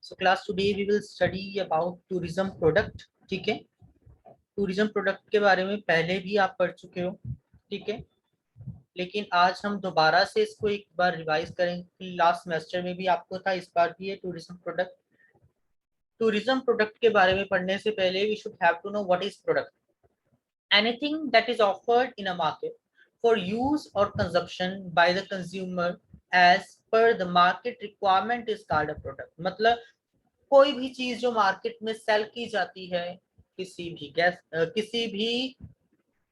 So class today we will study about tourism product. ठीक है, tourism product के बारे में पहले भी आप पढ़ चुके हो, ठीक है, लेकिन आज हम दोबारा से इसको एक बार रिवाइज करेंगे। लास्ट सेमेस्टर में भी आपको था, इस बार भी है टूरिज्म प्रोडक्ट। टूरिज्म प्रोडक्ट के बारे में पढ़ने से पहले we should have to know what is product. Anything that is offered in a market for use or consumption by the consumer as per the market requirement is called a product। मतलब कोई भी चीज जो market में cell की जाती है किसी भी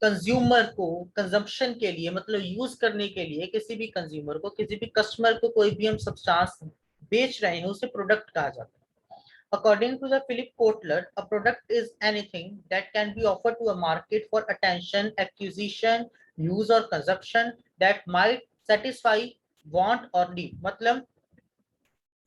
कंज्यूमर को कंजम्पशन के लिए, मतलब यूज करने के लिए, किसी भी कंज्यूमर को, किसी भी कस्टमर को कोई भी हम सब्सटेंस बेच रहे हैं उसे प्रोडक्ट कहा जाता है। According to the Philip Kotler, a product is anything that can be offered to a market for attention, acquisition, use or consumption that might satisfy want or need। मतलब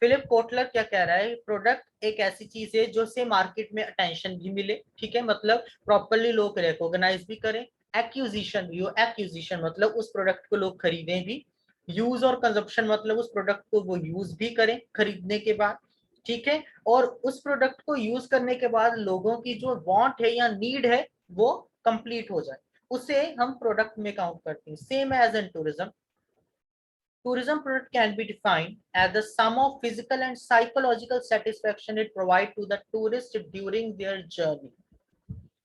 फिलिप कोटलर क्या कह रहा है, product एक ऐसी चीज है जो से मार्केट में अटेंशन भी मिले, ठीक है, मतलब प्रॉपर्ली लोग रिकॉग्नाइज भी करें। एक्यूजिशन मतलब उस प्रोडक्ट को लोग खरीदें भी। यूज और कंजप्शन मतलब उस प्रोडक्ट को वो यूज भी करें खरीदने के बाद, ठीक है, और उस प्रोडक्ट को यूज करने के बाद लोगों की जो वांट है या नीड है वो कंप्लीट हो जाए, उसे हम प्रोडक्ट में काउंट करते हैं। Same as in tourism, tourism product can be defined as the sum of physical and psychological satisfaction it provide to the tourist during their journey।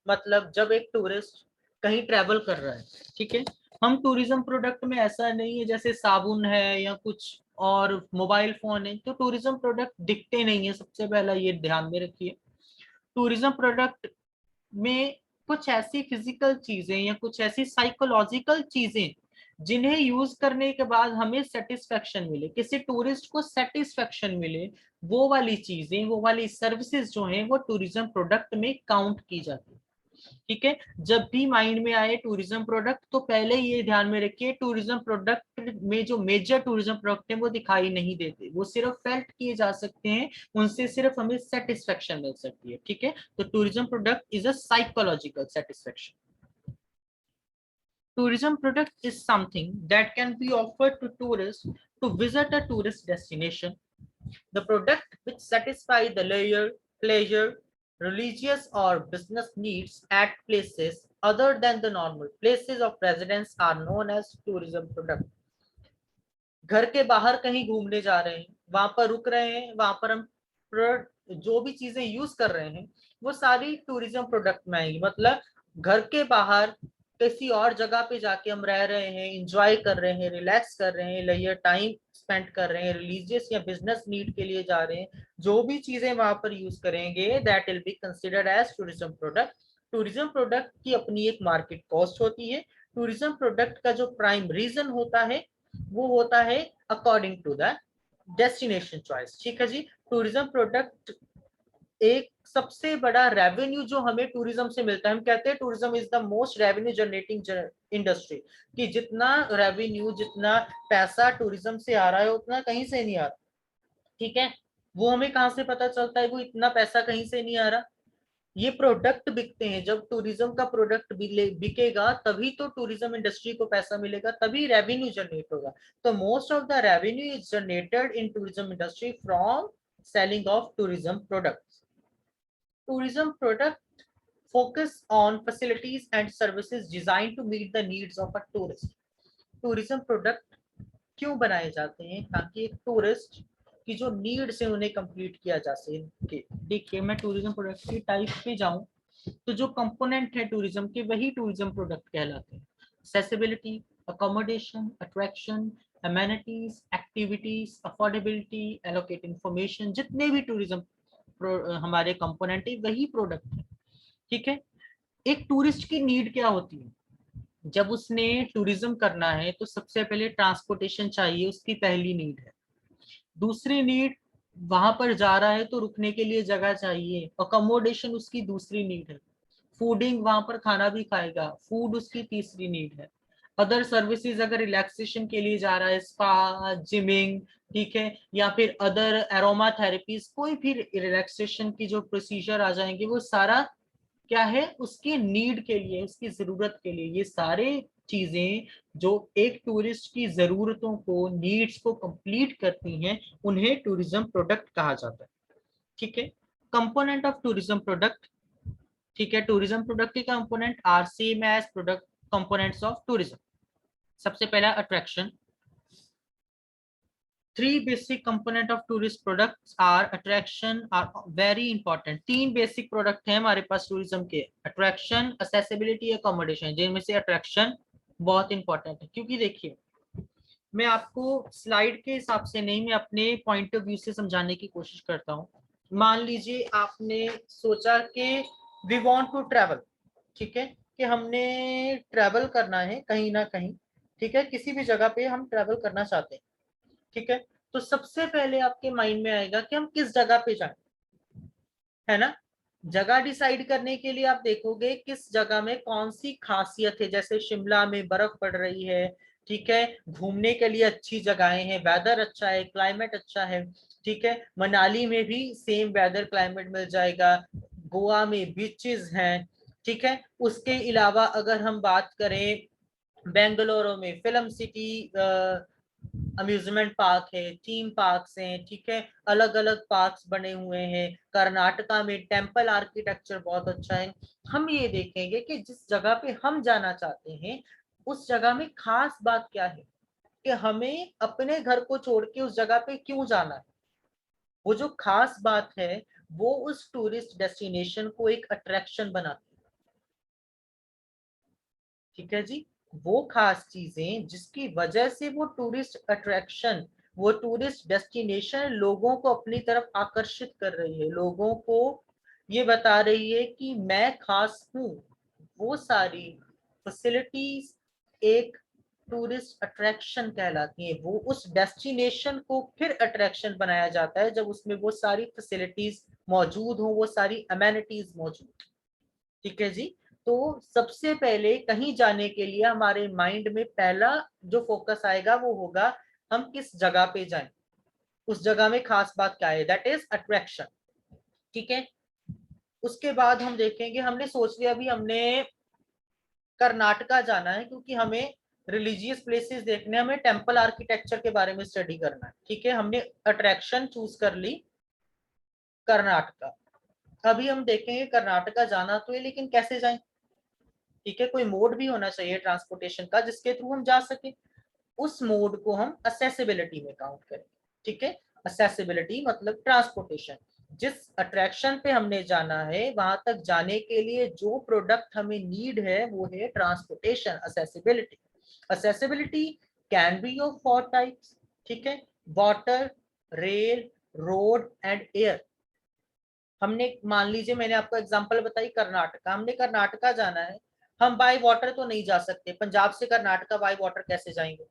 मतलब जब एक टूरिस्ट कहीं ट्रेवल कर रहा है, ठीक है, हम टूरिज्म प्रोडक्ट में ऐसा नहीं है जैसे साबुन है या कुछ और मोबाइल फोन है तो टूरिज्म प्रोडक्ट दिखते नहीं है। सबसे पहला ये ध्यान में रखिए, टूरिज्म प्रोडक्ट में कुछ ऐसी फिजिकल चीजें या कुछ ऐसी साइकोलॉजिकल चीजें जिन्हें यूज करने के बाद हमें सेटिस्फेक्शन मिले, किसी टूरिस्ट को सेटिस्फेक्शन मिले, वो वाली चीजें, वो वाली सर्विसेज जो हैं वो टूरिज्म प्रोडक्ट में काउंट की जाती है। ठीक है, जब भी माइंड में आए टूरिज्म प्रोडक्ट तो पहले ये ध्यान में रखिए टूरिज्म प्रोडक्ट में जो मेजर टूरिज्म प्रोडक्ट है वो दिखाई नहीं देते, वो सिर्फ फेल्ट किए जा सकते हैं, उनसे सिर्फ हमें सेटिस्फेक्शन मिल सकती है। ठीक है, तो tourism product is a psychological satisfaction. Tourism product is something that can be offered to tourists to visit a tourist destination. The product which satisfy the leisure, pleasure, religious or business needs at places other than the normal places of residence are known as tourism product। घर के बाहर कहीं घूमने जा रहे हैं, वहां पर रुक रहे हैं, वहां पर हम जो भी चीजें यूज कर रहे हैं वो सारी टूरिज्म प्रोडक्ट में आएगी। मतलब घर के बाहर किसी और जगह पे जाके हम रह रहे हैं, इंजॉय कर रहे हैं, रिलैक्स कर रहे हैं, लेजर टाइम स्पेंड कर रहे हैं, रिलीजियस या बिजनेस नीड के लिए जा रहे हैं, जो भी चीजें वहां पर यूज करेंगे that will be considered as tourism product. Tourism product की अपनी एक मार्केट कॉस्ट होती है। टूरिज्म प्रोडक्ट का जो प्राइम रीजन होता है वो होता है according to the destination choice. ठीक है जी, टूरिज्म प्रोडक्ट एक सबसे बड़ा रेवेन्यू जो हमें टूरिज्म से मिलता है, हम कहते हैं tourism is the most revenue generating industry, कि जितना रेवेन्यू, जितना पैसा टूरिज्म से आ रहा है उतना कहीं से नहीं आ रहा। ठीक है, वो हमें कहां से पता चलता है वो इतना पैसा कहीं से नहीं आ रहा? ये प्रोडक्ट बिकते हैं, जब टूरिज्म का प्रोडक्ट बिकेगा तभी तो टूरिज्म इंडस्ट्री को पैसा मिलेगा, तभी रेवेन्यू जनरेट होगा। तो most of the revenue is generated in tourism industry from selling of tourism products. Tourism product focus on facilities and services designed to meet the needs of a tourist। Tourism product क्यों बनाए जाते हैं? ताकि एक tourist की जो needs है उन्हें कंप्लीट किया जा सके। देखिए, मैं टूरिज्म प्रोडक्ट की टाइप पे जाऊं तो जो कंपोनेंट है टूरिज्म के वही टूरिज्म प्रोडक्ट कहलाते हैं। Accessibility, accommodation, attraction, amenities, activities, affordability, allocate information, जितने भी टूरिज्म हमारे कंपोनेंट है वही प्रोडक्ट है। ठीक है, एक टूरिस्ट की नीड क्या होती है? जब उसने टूरिज्म करना है तो सबसे पहले ट्रांसपोर्टेशन चाहिए, उसकी पहली नीड है। दूसरी नीड, वहां पर जा रहा है तो रुकने के लिए जगह चाहिए, अकोमोडेशन उसकी दूसरी नीड है। फूडिंग, वहां पर खाना भी खाएगा, फूड उसकी तीसरी नीड है। अदर सर्विसेज, अगर रिलैक्सेशन के लिए जा रहा है, स्पा, जिमिंग, ठीक है, या फिर अदर एरोमा थेरेपीज, कोई भी रिलैक्सेशन की जो प्रोसीजर आ जाएंगे वो सारा क्या है, उसकी नीड के लिए, उसकी जरूरत के लिए। ये सारे चीजें जो एक टूरिस्ट की जरूरतों को, नीड्स को कंप्लीट करती हैं, उन्हें टूरिज्म प्रोडक्ट कहा जाता है। ठीक है। कंपोनेंट ऑफ टूरिज्म प्रोडक्ट, ठीक है, टूरिज्म प्रोडक्ट के component are same as product components of tourism. सबसे पहला attraction. Three basic component of tourist products are attraction are very important. तीन बेसिक प्रोडक्ट हैं हमारे पास टूरिज्म के, अट्रैक्शन, असेसिबिलिटी, अकोमोडेशन, जिनमें से अट्रैक्शन बहुत इंपॉर्टेंट है। क्योंकि देखिए, मैं आपको स्लाइड के हिसाब से नहीं, मैं अपने पॉइंट ऑफ व्यू से समझाने की कोशिश करता हूँ। मान लीजिए आपने सोचा कि वी वांट टू ट्रैवल, ठीक है, कि हमने ट्रैवल करना है कहीं ना कहीं, ठीक है, किसी भी जगह पे हम ट्रैवल करना चाहते हैं, ठीक है। तो सबसे पहले आपके माइंड में आएगा कि हम किस जगह पे जाएं, है ना। जगह डिसाइड करने के लिए आप देखोगे किस जगह में कौन सी खासियत है, जैसे शिमला में बर्फ पड़ रही है, ठीक है, घूमने के लिए अच्छी जगहें हैं, वेदर अच्छा है, क्लाइमेट अच्छा है, ठीक है। मनाली में भी सेम वेदर क्लाइमेट मिल जाएगा, गोवा में बीचेस हैं, ठीक है। उसके अलावा अगर हम बात करें, बेंगलुरु में फिल्म सिटी, अम्यूजमेंट पार्क है, थीम पार्क्स हैं, ठीक है, अलग अलग पार्क्स बने हुए हैं। कर्नाटका में टेम्पल आर्किटेक्चर बहुत अच्छा है। हम ये देखेंगे कि जिस जगह पे हम जाना चाहते हैं उस जगह में खास बात क्या है, कि हमें अपने घर को छोड़ के उस जगह पे क्यों जाना है। वो जो खास बात है वो उस टूरिस्ट डेस्टिनेशन को एक अट्रैक्शन बनाती है, ठीक है जी। वो खास चीजें जिसकी वजह से वो टूरिस्ट अट्रैक्शन, वो टूरिस्ट डेस्टिनेशन लोगों को अपनी तरफ आकर्षित कर रही है, लोगों को ये बता रही है कि मैं खास हूं। वो सारी फैसिलिटीज एक टूरिस्ट अट्रैक्शन कहलाती है। वो उस डेस्टिनेशन को फिर अट्रैक्शन बनाया जाता है जब उसमें वो सारी फैसिलिटीज मौजूद हो, वो सारी अमेनिटीज मौजूद, ठीक है जी। तो सबसे पहले कहीं जाने के लिए हमारे माइंड में पहला जो फोकस आएगा वो होगा हम किस जगह पे जाएं, उस जगह में खास बात क्या है, दैट इज अट्रैक्शन, ठीक है। उसके बाद हम देखेंगे, हमने सोच लिया अभी हमने कर्नाटका जाना है क्योंकि हमें रिलीजियस प्लेसेस देखने, हमें टेम्पल आर्किटेक्चर के बारे में स्टडी करना है, ठीक है। हमने अट्रैक्शन चूज कर ली कर्नाटका। अभी हम देखेंगे कर्नाटका जाना तो है लेकिन कैसे जाएं, ठीक है, कोई मोड भी होना चाहिए ट्रांसपोर्टेशन का जिसके थ्रू हम जा सके। उस मोड को हम असेसिबिलिटी में काउंट करें, ठीक है। असेसिबिलिटी मतलब ट्रांसपोर्टेशन, जिस अट्रैक्शन पे हमने जाना है वहां तक जाने के लिए जो प्रोडक्ट हमें नीड है वो है transportation, accessibility. Accessibility can be of four types, ठीक है, water, rail, road and air. हमने मान लीजिए मैंने आपको एग्जांपल बताई कर्नाटका, हमने कर्नाटका जाना है, हम बाय वाटर तो नहीं जा सकते, पंजाब से कर्नाटका बाय वाटर कैसे जाएंगे,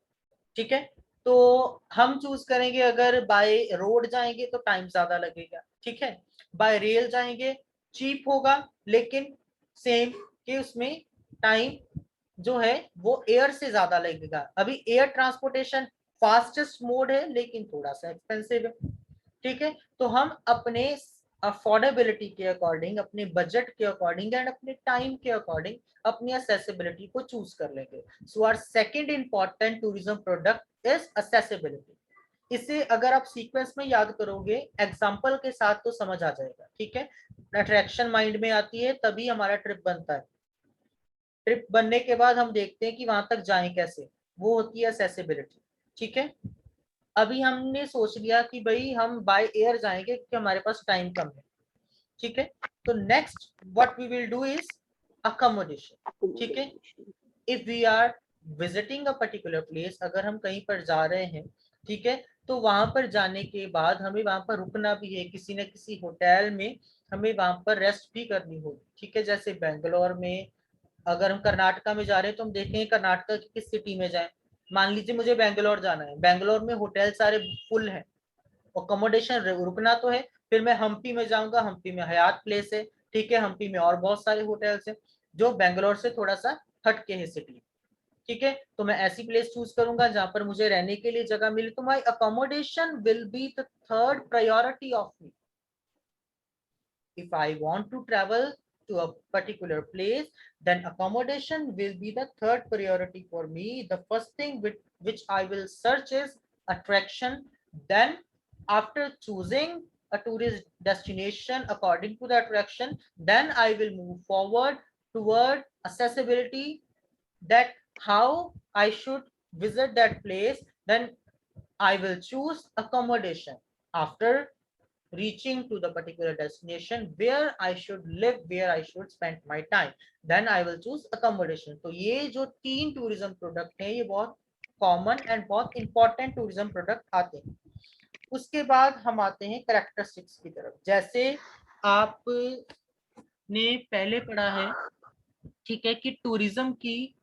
ठीक है। तो हम चूज करेंगे अगर बाय रोड जाएंगे तो टाइम ज्यादा लगेगा, ठीक है। बाय रेल जाएंगे चीप होगा लेकिन सेम कि उसमें टाइम जो है वो एयर से ज्यादा लगेगा। अभी एयर ट्रांसपोर्टेशन फास्टेस्ट मोड है लेकिन थोड़ा सा एक्सपेंसिव है, ठीक है। तो हम अपने अफोर्डेबिलिटी के अकॉर्डिंग, अपने बजट के अकॉर्डिंग एंड अपने टाइम के अकॉर्डिंग अपनी असेसिबिलिटी को चूज कर लेंगे। So our second important tourism product is accessibility. इसे अगर आप सीक्वेंस में याद करोगे एग्जांपल के साथ तो समझ आ जाएगा, ठीक है। अट्रैक्शन माइंड में आती है तभी हमारा ट्रिप बनता है। ट्रिप बनने के बाद हम देखते हैं कि वहां तक जाएं कैसे, वो होती है असेसिबिलिटी, ठीक है। अभी हमने सोच लिया कि भाई हम बाय एयर जाएंगे क्योंकि हमारे पास टाइम कम है, ठीक है। तो next what we will do is accommodation, ठीक है। accommodation. If we are visiting a particular place, अगर हम कहीं पर जा रहे हैं, ठीक है, तो वहां पर जाने के बाद हमें वहां पर रुकना भी है, किसी न किसी होटल में हमें वहां पर रेस्ट भी करनी होगी, ठीक है। जैसे बेंगलोर में, अगर हम कर्नाटका में जा रहे हैं तो हम देखेंगे कर्नाटका की किस सिटी में जाएं। मान लीजिए मुझे बेंगलोर जाना है, बेंगलोर में होटल सारे फुल हैं, अकोमोडेशन रुकना तो है। फिर मैं हम्पी में जाऊंगा, हम्पी में हयात प्लेस है, ठीक है, हम्पी में और बहुत सारे होटल्स हैं जो बेंगलोर से थोड़ा सा हटके है सिटी, ठीक है। तो मैं ऐसी प्लेस चूज करूंगा जहां पर मुझे रहने के लिए जगह मिले, तो my accommodation will be the third priority of me. If I want to travel to a particular place, then accommodation will be the third priority for me. The first thing which I will search is attraction. Then after choosing a tourist destination according to the attraction, then I will move forward toward accessibility, that how I should visit that place. Then I will choose accommodation after reaching to the particular destination where I should live, where I should spend my time. Then I will choose accommodation. तो ये जो तीन tourism product हैं, ये बहुत common and बहुत important tourism product आते हैं। उसके बाद हम आते हैं कैरेक्टरिस्टिक्स की तरफ। जैसे आपने पहले पढ़ा है, ठीक है, कि टूरिज्म की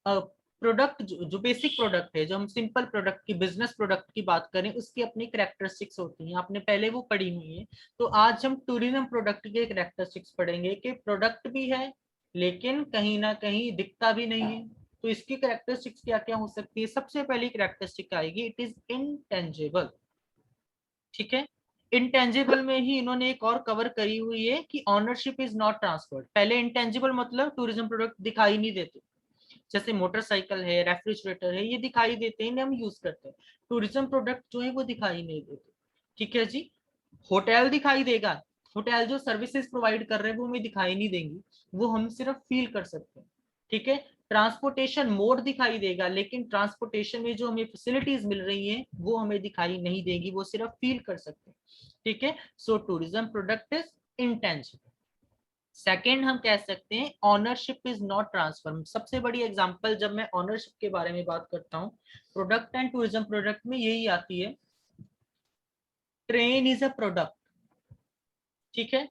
प्रोडक्ट जो बेसिक प्रोडक्ट है, जो हम सिंपल प्रोडक्ट की, बिजनेस प्रोडक्ट की बात करें, उसकी अपनी कैरेक्टरिस्टिक्स होती हैं, आपने पहले वो पढ़ी हुई है। तो आज हम टूरिज्म प्रोडक्ट के कैरेक्टरिस्टिक्स पढ़ेंगे कि प्रोडक्ट भी है लेकिन कहीं ना कहीं दिखता भी नहीं है। तो इसकी कैरेक्टरिस्टिक्स क्या क्या हो सकती है? सबसे पहली कैरेक्टरिस्टिक आएगी, इट इज इनटेंजिबल। ठीक है, इंटेंजिबल में ही इन्होंने एक और कवर करी हुई है कि ऑनरशिप इज नॉट ट्रांसफर्ड। पहले इंटेंजिबल मतलब टूरिज्म प्रोडक्ट दिखाई नहीं देते, जैसे मोटरसाइकिल है, रेफ्रिजरेटर है, ये दिखाई देते हैं, हम यूज करते हैं। टूरिज्म प्रोडक्ट जो है वो दिखाई नहीं देते। ठीक है जी। होटल दिखाई देगा, होटल जो सर्विसेज प्रोवाइड कर रहे हैं वो हमें दिखाई नहीं देंगी, वो हम सिर्फ फील कर सकते हैं। ठीक है, ट्रांसपोर्टेशन मोड दिखाई देगा, लेकिन ट्रांसपोर्टेशन में जो हमें फैसिलिटीज मिल रही हैं वो हमें दिखाई नहीं देंगी, वो सिर्फ फील कर सकते हैं। ठीक है, so tourism product is intangible. Second हम कह सकते हैं ऑनरशिप इज नॉट ट्रांसफर। सबसे बड़ी एग्जांपल जब मैं ऑनरशिप के बारे में बात करता हूं प्रोडक्ट एंड टूरिज्म प्रोडक्ट में, यही आती है। Train is a product. ठीक है,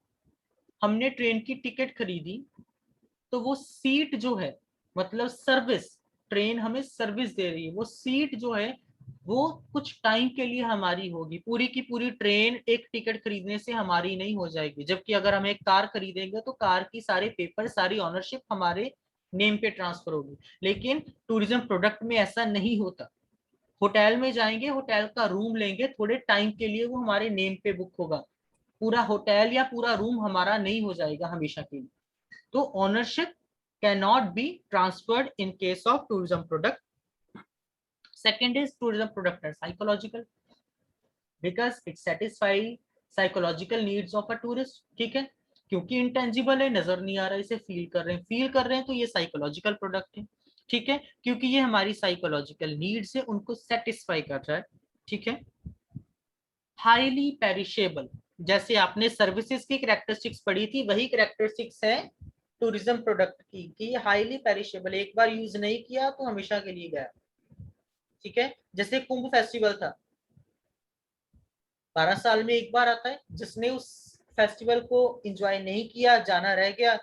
हमने ट्रेन की टिकट खरीदी, तो वो सीट जो है, मतलब सर्विस, ट्रेन हमें सर्विस दे रही है, वो सीट जो है वो कुछ टाइम के लिए हमारी होगी। पूरी की पूरी ट्रेन एक टिकट खरीदने से हमारी नहीं हो जाएगी। जबकि अगर हम एक कार खरीदेंगे तो कार की सारे पेपर, सारी ऑनरशिप हमारे नेम पे ट्रांसफर होगी। लेकिन टूरिज्म प्रोडक्ट में ऐसा नहीं होता। होटल में जाएंगे, होटल का रूम लेंगे, थोड़े टाइम के लिए वो हमारे नेम पे बुक होगा, पूरा होटल या पूरा रूम हमारा नहीं हो जाएगा हमेशा के लिए। तो ownership cannot be transferred in case of tourism product. Second is tourism product are psychological because it satisfy psychological needs of a tourist. ठीक है, क्योंकि इंटेंजिबल है, नजर नहीं आ रहा है, इसे फील कर रहे हैं, फील कर रहे हैं, तो ये साइकोलॉजिकल प्रोडक्ट है। ठीक है, क्योंकि ये हमारी साइकोलॉजिकल नीड्स है, उनको सेटिस्फाई कर रहा है। ठीक है, हाईली पेरिशेबल, जैसे आपने सर्विसेज की कैरेक्टरिस्टिक्स पढ़ी थी, वही कैरेक्टरिस्टिक्स है टूरिज्म प्रोडक्ट की कि हाईली पेरिशेबल, एक बार यूज नहीं किया तो हमेशा के लिए गया। ठीक है, जैसे कुंभ फेस्टिवल था, 12 साल में एक बार आता है, जिसने उस फेस्टिवल को एंजॉय नहीं किया, जाना रह गया,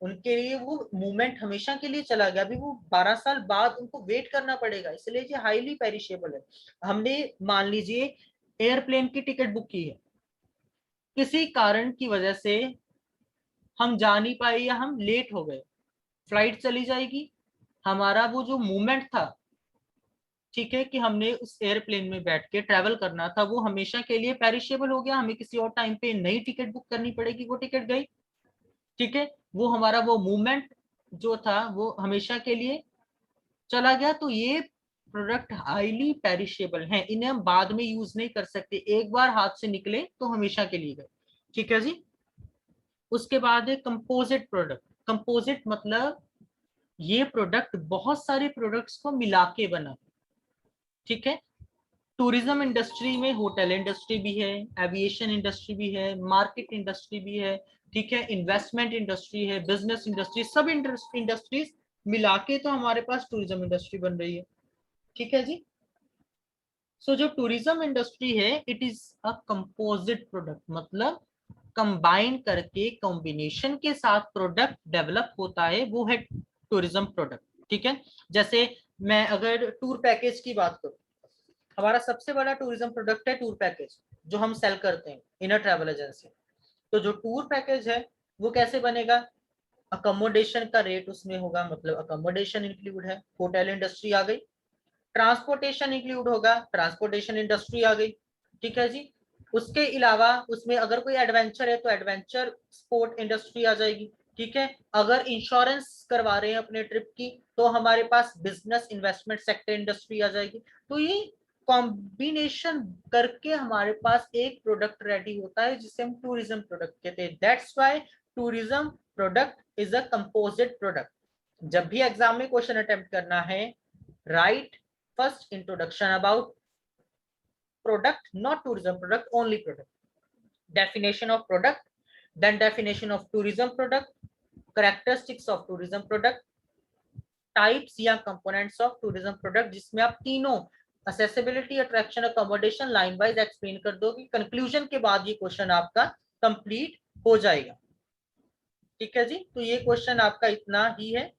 उनके लिए वो मूवमेंट हमेशा के लिए चला गया। अभी वो 12 साल बाद उनको वेट करना पड़ेगा, इसलिए ये हाईली पेरिशेबल है। हमने मान लीजिए एयरप्लेन की टिकट बुक की है, किसी कारण की वजह से हम जा नहीं पाए या हम लेट हो गए, फ्लाइट चली जाएगी, हमारा वो जो मूवमेंट था, ठीक है, कि हमने उस एयरप्लेन में बैठ के ट्रेवल करना था, वो हमेशा के लिए पेरिशेबल हो गया। हमें किसी और टाइम पे नई टिकट बुक करनी पड़ेगी, वो टिकट गई। ठीक है, वो हमारा वो मूवमेंट जो था वो हमेशा के लिए चला गया। तो ये प्रोडक्ट हाईली पेरिशेबल हैं, इन्हें हम बाद में यूज नहीं कर सकते, एक बार हाथ से निकले तो हमेशा के लिए गए। ठीक है जी। उसके बाद है कंपोजिट प्रोडक्ट। कंपोजिट मतलब ये प्रोडक्ट बहुत सारे प्रोडक्ट्स को मिला के बना। ठीक है, टूरिज्म इंडस्ट्री में होटल इंडस्ट्री भी है, एविएशन इंडस्ट्री भी है, मार्केट इंडस्ट्री भी है, ठीक है, इन्वेस्टमेंट इंडस्ट्री है, बिजनेस इंडस्ट्री, सब इंडस्ट्रीज मिला के तो हमारे पास टूरिज्म इंडस्ट्री बन रही है। ठीक है जी। सो जो टूरिज्म इंडस्ट्री है, it is a composite product, मतलब कंबाइन करके कॉम्बिनेशन के साथ प्रोडक्ट डेवलप होता है, वो है टूरिज्म प्रोडक्ट। ठीक है, जैसे मैं अगर टूर पैकेज की बात करूं, हमारा सबसे बड़ा टूरिज्म प्रोडक्ट है टूर पैकेज, जो हम सेल करते हैं इन अ ट्रैवल एजेंसी। तो जो टूर पैकेज है वो कैसे बनेगा? अकोमोडेशन का रेट उसमें होगा, मतलब अकोमोडेशन इंक्लूड है, होटल इंडस्ट्री आ गई। ट्रांसपोर्टेशन इंक्लूड होगा, ट्रांसपोर्टेशन इंडस्ट्री आ गई। ठीक है जी। उसके अलावा उसमें अगर कोई एडवेंचर है तो एडवेंचर स्पोर्ट इंडस्ट्री आ जाएगी। ठीक है, अगर इंश्योरेंस करवा रहे हैं अपने ट्रिप की तो हमारे पास बिजनेस इन्वेस्टमेंट सेक्टर इंडस्ट्री आ जाएगी। तो ये कॉम्बिनेशन करके हमारे पास एक प्रोडक्ट रेडी होता है जिसे हम टूरिज्म प्रोडक्ट कहते हैं। That's why tourism product is a composite product. जब भी एग्जाम में क्वेश्चन अटेम्प्ट करना है, right first introduction about product, not tourism product, only product, definition of product, then definition of tourism product, characteristics of tourism product, types या components of tourism product, जिसमें आप तीनों accessibility, attraction, accommodation line wise explain कर दोगे। Conclusion के बाद ये question आपका कंप्लीट हो जाएगा। ठीक है जी, तो ये क्वेश्चन आपका इतना ही है।